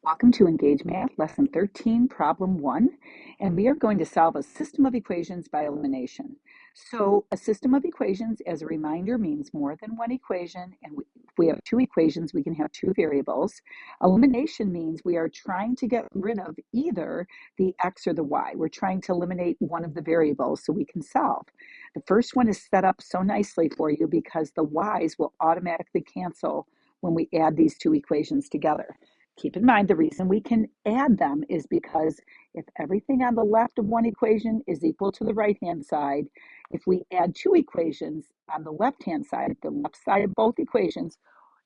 Welcome to Engage Math, Lesson 13, Problem 1, and we are going to solve a system of equations by elimination. So a system of equations, as a reminder, means more than one equation, and if we have two equations, we can have two variables. Elimination means we are trying to get rid of either the x or the y. We're trying to eliminate one of the variables so we can solve. The first one is set up so nicely for you because the y's will automatically cancel when we add these two equations together. Keep in mind, the reason we can add them is because if everything on the left of one equation is equal to the right-hand side, if we add two equations on the left-hand side, the left side of both equations,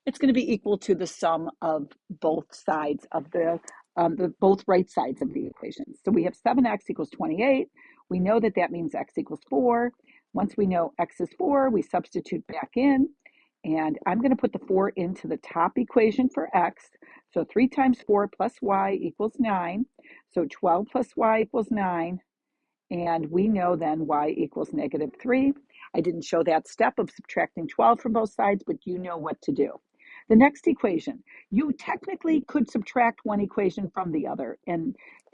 it's going to be equal to the sum of both sides of both right sides of the equation. So we have 7x equals 28. We know that that means x equals 4. Once we know x is 4, we substitute back in. And I'm going to put the 4 into the top equation for x. So 3 times 4 plus y equals 9. So 12 plus y equals 9. And we know then y equals negative 3. I didn't show that step of subtracting 12 from both sides, but you know what to do. The next equation, you technically could subtract one equation from the other and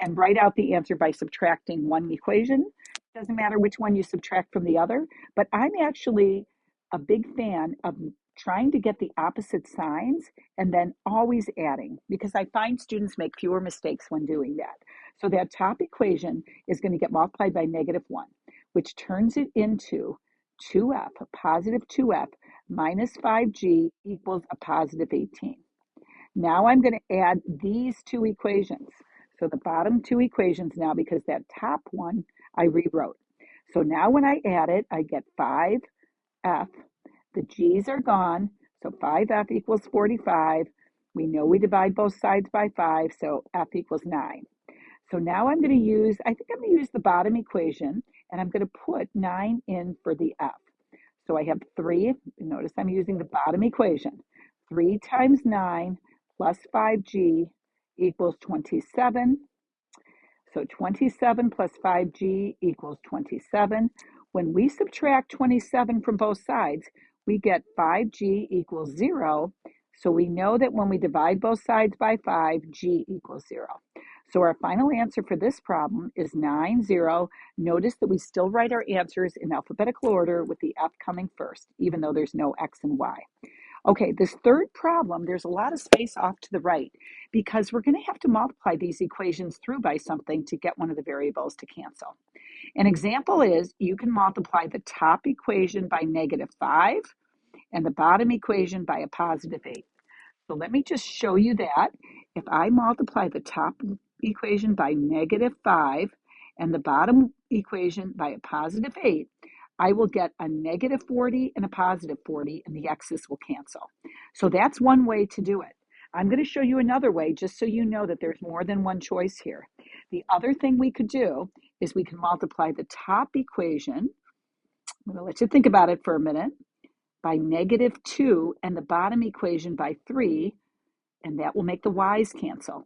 write out the answer by subtracting one equation. Doesn't matter which one you subtract from the other, but I'm actually a big fan of trying to get the opposite signs and then always adding, because I find students make fewer mistakes when doing that. So that top equation is going to get multiplied by negative 1, which turns it into 2f, a positive 2f, minus 5g equals a positive 18. Now I'm going to add these two equations. So the bottom two equations now, because that top one I rewrote. So now when I add it, I get 5f. The g's are gone, so 5f equals 45. We know we divide both sides by 5, so f equals 9. So now I'm going to use, I think I'm going to use the bottom equation, and I'm going to put 9 in for the f. So I have 3, notice I'm using the bottom equation. 3 times 9 plus 5g equals 27. So 27 plus 5g equals 27. When we subtract 27 from both sides, we get 5g equals 0. So we know that when we divide both sides by 5, g equals 0. So our final answer for this problem is 9, 0. Notice that we still write our answers in alphabetical order with the f coming first, even though there's no x and y. Okay, this third problem, there's a lot of space off to the right because we're going to have to multiply these equations through by something to get one of the variables to cancel. An example is you can multiply the top equation by negative 5 and the bottom equation by a positive 8. So let me just show you that. If I multiply the top equation by negative 5 and the bottom equation by a positive 8, I will get a negative 40 and a positive 40, and the x's will cancel. So that's one way to do it. I'm going to show you another way just so you know that there's more than one choice here. The other thing we could do is we can multiply the top equation, I'm going to let you think about it for a minute, by negative 2 and the bottom equation by 3, and that will make the y's cancel.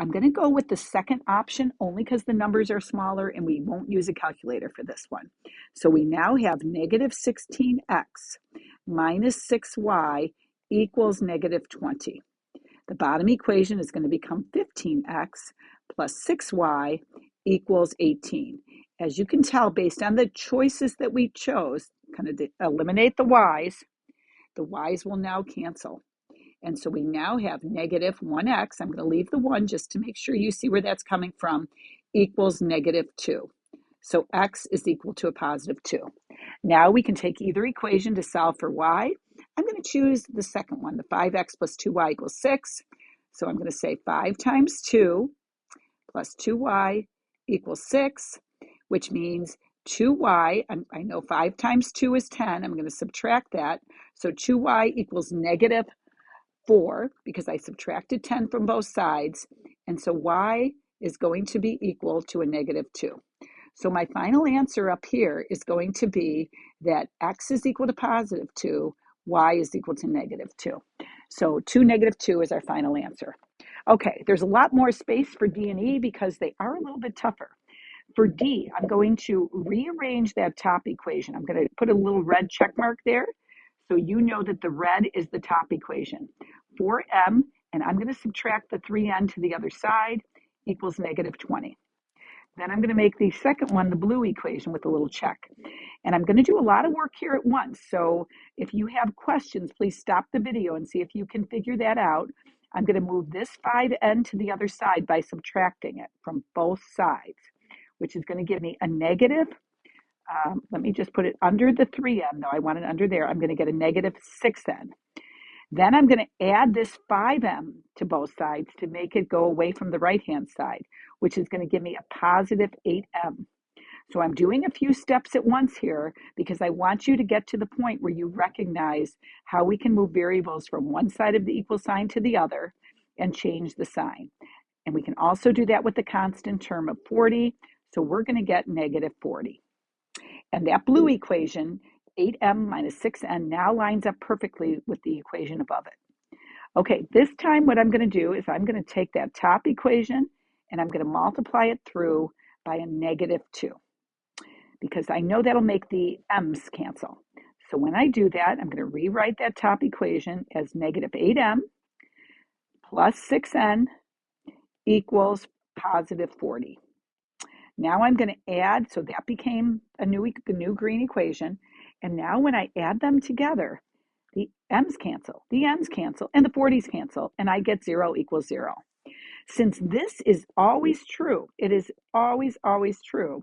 I'm going to go with the second option only because the numbers are smaller and we won't use a calculator for this one. So we now have negative 16x minus 6y equals negative 20. The bottom equation is going to become 15x plus 6y equals 18. As you can tell, based on the choices that we chose, kind of eliminate the y's will now cancel. And so we now have negative 1x, I'm going to leave the 1 just to make sure you see where that's coming from, equals negative 2. So x is equal to a positive 2. Now we can take either equation to solve for y. I'm going to choose the second one, the 5x plus 2y equals 6. So I'm going to say 5 times 2 plus 2y equals 6, which means 2y, I know 5 times 2 is 10. I'm going to subtract that. So 2y equals negative 4 because I subtracted 10 from both sides, and so y is going to be equal to a negative 2. So my final answer up here is going to be that x is equal to positive 2, y is equal to negative 2. So 2, negative 2 is our final answer. Okay, there's a lot more space for D and E because they are a little bit tougher. For D, I'm going to rearrange that top equation. I'm going to put a little red check mark there. So you know that the red is the top equation. 4m and I'm going to subtract the 3n to the other side equals negative 20. Then I'm going to make the second one the blue equation with a little check. And I'm going to do a lot of work here at once. So if you have questions, please stop the video and see if you can figure that out. I'm going to move this 5n to the other side by subtracting it from both sides, which is going to give me a negative. Let me just put it under the 3n, though I want it under there. I'm going to get a negative 6n. Then I'm going to add this 5m to both sides to make it go away from the right-hand side, which is going to give me a positive 8m. So I'm doing a few steps at once here because I want you to get to the point where you recognize how we can move variables from one side of the equal sign to the other and change the sign. And we can also do that with the constant term of 40. So we're going to get negative 40. And that blue equation, 8m minus 6n, now lines up perfectly with the equation above it. Okay, this time what I'm going to do is I'm going to take that top equation and I'm going to multiply it through by a negative 2. Because I know that'll make the m's cancel. So when I do that, I'm going to rewrite that top equation as negative 8m plus 6n equals positive 40. Now I'm going to add, so that became the new green equation. And now when I add them together, the m's cancel, the n's cancel, and the 40's cancel, and I get 0 equals 0. Since this is always true, it is always, always true,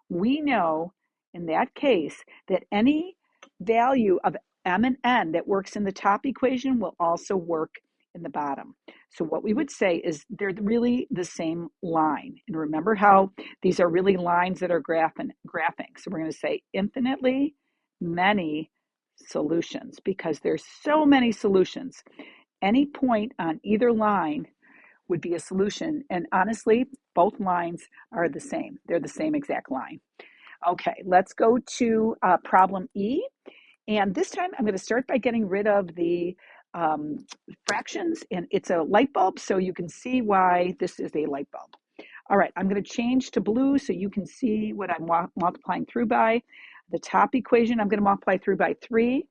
we know in that case that any value of m and n that works in the top equation will also work in the bottom. So what we would say is they're really the same line. And remember how these are really lines that are graphing. So we're going to say infinitely many solutions because there's so many solutions. Any point on either line would be a solution. And honestly, both lines are the same. They're the same exact line. Okay, let's go to problem E. And this time I'm going to start by getting rid of the fractions. And it's a light bulb, so you can see why this is a light bulb. All right, I'm going to change to blue so you can see what I'm multiplying through by. The top equation, I'm going to multiply through by 3.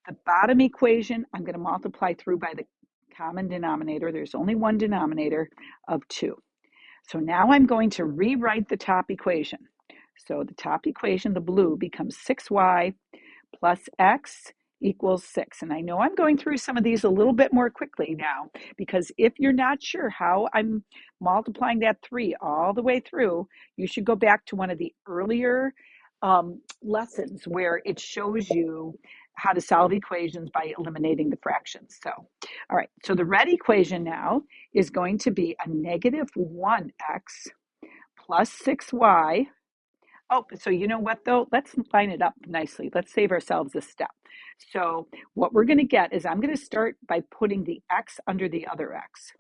The bottom equation, I'm going to multiply through by the common denominator. There's only one denominator of 2. So now I'm going to rewrite the top equation. So the top equation, the blue, becomes 6y plus x equals 6. And I know I'm going through some of these a little bit more quickly now, because if you're not sure how I'm multiplying that 3 all the way through, you should go back to one of the earlier lessons where it shows you how to solve equations by eliminating the fractions. So, all right, so the red equation now is going to be a negative 1x plus 6y. Oh, so you know what though? Let's line it up nicely. Let's save ourselves a step. So what we're going to get is I'm going to start by putting the x under the other x.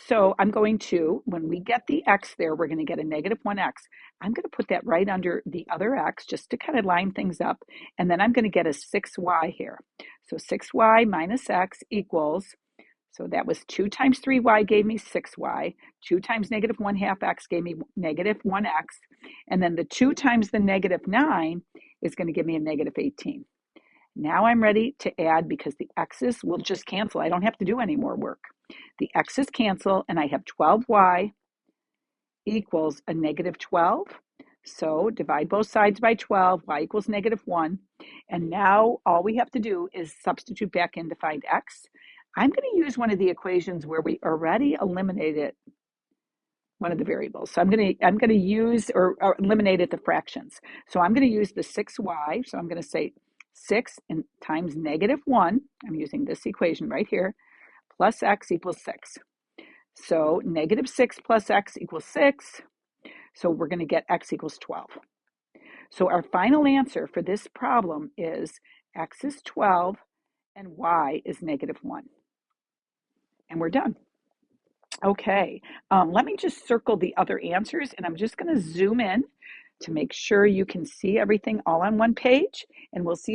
So I'm going to, when we get the x there, we're going to get a negative 1x. I'm going to put that right under the other x just to kind of line things up. And then I'm going to get a 6y here. So 6y minus x equals, so that was 2 times 3y gave me 6y. 2 times negative 1/2 x gave me negative 1x. And then the 2 times the negative 9 is going to give me a negative 18. Now I'm ready to add because the x's will just cancel. I don't have to do any more work. The x's cancel and I have 12y equals a negative 12. So divide both sides by 12, y equals negative 1. And now all we have to do is substitute back in to find x. I'm going to use one of the equations where we already eliminated one of the variables. So I'm going to use or eliminated the fractions. So I'm going to use the 6y. So I'm going to say 6 times negative 1. I'm using this equation right here. Plus x equals 6. So negative 6 plus x equals 6. So we're going to get x equals 12. So our final answer for this problem is x is 12 and y is negative 1. And we're done. Okay, let me just circle the other answers, and I'm just going to zoom in to make sure you can see everything all on one page, and we'll see